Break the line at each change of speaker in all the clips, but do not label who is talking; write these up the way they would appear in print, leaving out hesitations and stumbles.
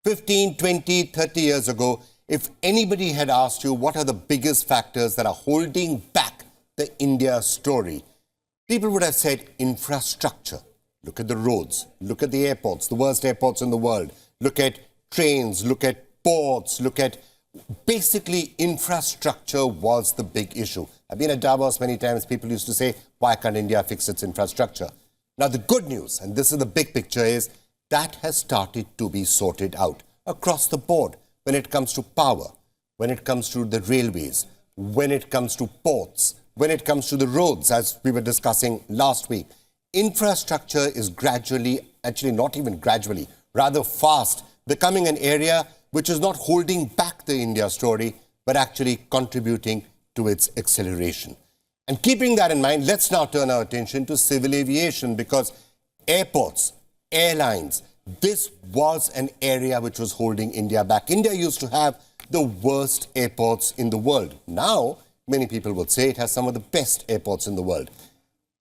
15, 20, 30 years ago, if anybody had asked you what are the biggest factors that are holding back the India story, people would have said infrastructure. Look at the roads, look at the airports, the worst airports in the world. Look at trains, look at ports, look at... Basically, infrastructure was the big issue. I've been at Davos many times. People used to say, why can't India fix its infrastructure? Now, the good news, and this is the big picture, is that has started to be sorted out across the board when it comes to power, when it comes to the railways, when it comes to ports, when it comes to the roads, as we were discussing last week. Infrastructure is gradually, actually not even gradually, rather fast, becoming an area which is not holding back the India story, but actually contributing to its acceleration. And keeping that in mind, let's now turn our attention to civil aviation, because airports, airlines, this was an area which was holding India back. India used to have the worst airports in the world. Now, many people would say it has some of the best airports in the world.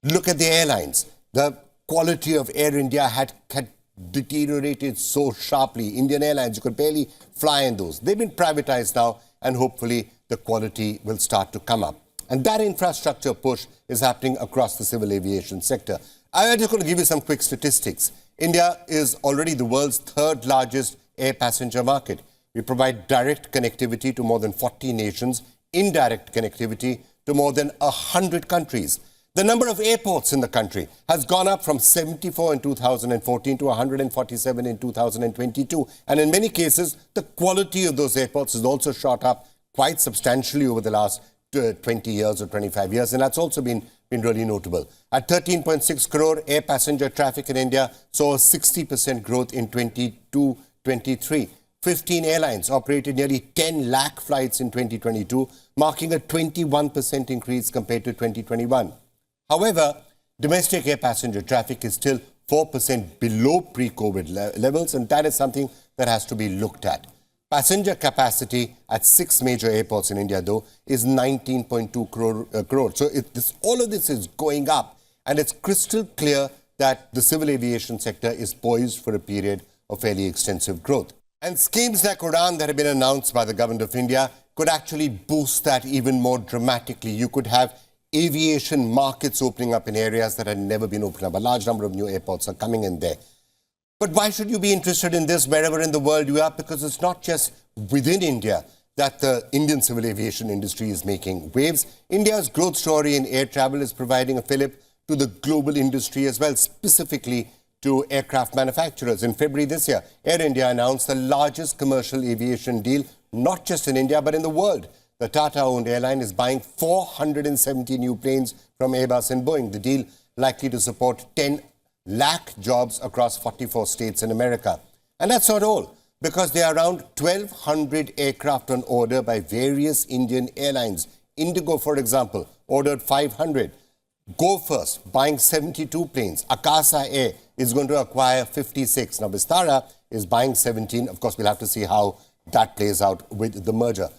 Look at the airlines. The quality of Air India had deteriorated so sharply. Indian Airlines, you could barely fly in those. They've been privatized now, and hopefully the quality will start to come up. And that infrastructure push is happening across the civil aviation sector. I'm just going to give you some quick statistics. India is already the world's third largest air passenger market. We provide direct connectivity to more than 40 nations, indirect connectivity to more than 100 countries. The number of airports in the country has gone up from 74 in 2014 to 147 in 2022. And in many cases, the quality of those airports has also shot up quite substantially over the last 20 years or 25 years. And that's also been really notable. At 13.6 crore, air passenger traffic in India saw a 60% growth in 22-23. 15 airlines operated nearly 10 lakh flights in 2022, marking a 21% increase compared to 2021. However, domestic air passenger traffic is still 4% below pre-COVID levels, and that is something that has to be looked at. Passenger capacity at 6 major airports in India, though, is 19.2 crore. So all of this is going up, and it's crystal clear that the civil aviation sector is poised for a period of fairly extensive growth. And schemes like UDAN that have been announced by the government of India could actually boost that even more dramatically. You could have aviation markets opening up in areas that had never been opened up. A large number of new airports are coming in there. But why should you be interested in this wherever in the world you are? Because it's not just within India that the Indian civil aviation industry is making waves. India's growth story in air travel is providing a fillip to the global industry as well, specifically to aircraft manufacturers. In February this year, Air India announced the largest commercial aviation deal, not just in India, but in the world. The Tata-owned airline is buying 470 new planes from Airbus and Boeing. The deal likely to support 10 lakh jobs across 44 states in America. And that's not all, because there are around 1,200 aircraft on order by various Indian airlines. Indigo, for example, ordered 500. Go First, buying 72 planes. Akasa Air is going to acquire 56. Now, Vistara is buying 17. Of course, we'll have to see how that plays out with the merger.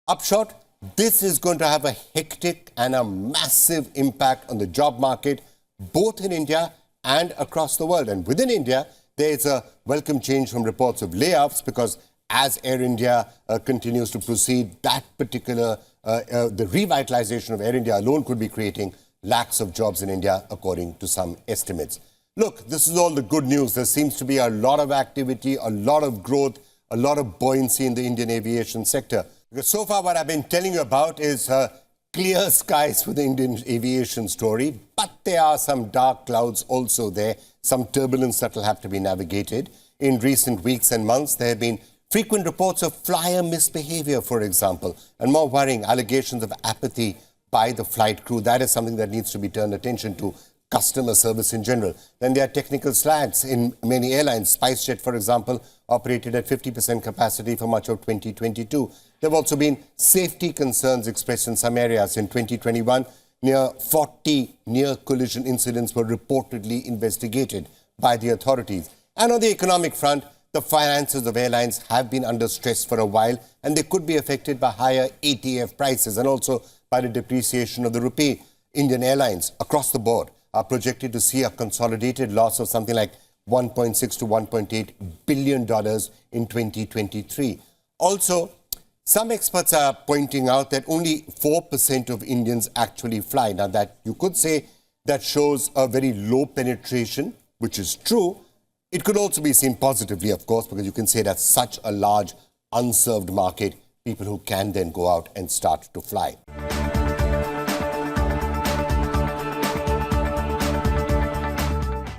Upshot, this is going to have a hectic and a massive impact on the job market, both in India and across the world. And within India, there is a welcome change from reports of layoffs, because as Air India continues to proceed, that particular, the revitalization of Air India alone could be creating lakhs of jobs in India, according to some estimates. Look, this is all the good news. There seems to be a lot of activity, a lot of growth, a lot of buoyancy in the Indian aviation sector. Because so far what I've been telling you about is clear skies for the Indian aviation story, but there are some dark clouds also there, some turbulence that will have to be navigated. In recent weeks and months, there have been frequent reports of flyer misbehavior, for example, and more worrying allegations of apathy by the flight crew. That is something that needs to be turned attention to. Customer service in general. Then there are technical slags in many airlines. SpiceJet, for example, operated at 50% capacity for much of 2022. There have also been safety concerns expressed in some areas. In 2021, near 40 near-collision incidents were reportedly investigated by the authorities. And on the economic front, the finances of airlines have been under stress for a while, and they could be affected by higher ATF prices and also by the depreciation of the rupee. Indian airlines across the board are projected to see a consolidated loss of something like $1.6 to $1.8 billion in 2023. Also, some experts are pointing out that only 4% of Indians actually fly. Now, that you could say that shows a very low penetration, which is true. It could also be seen positively, of course, because you can say that's such a large unserved market, people who can then go out and start to fly.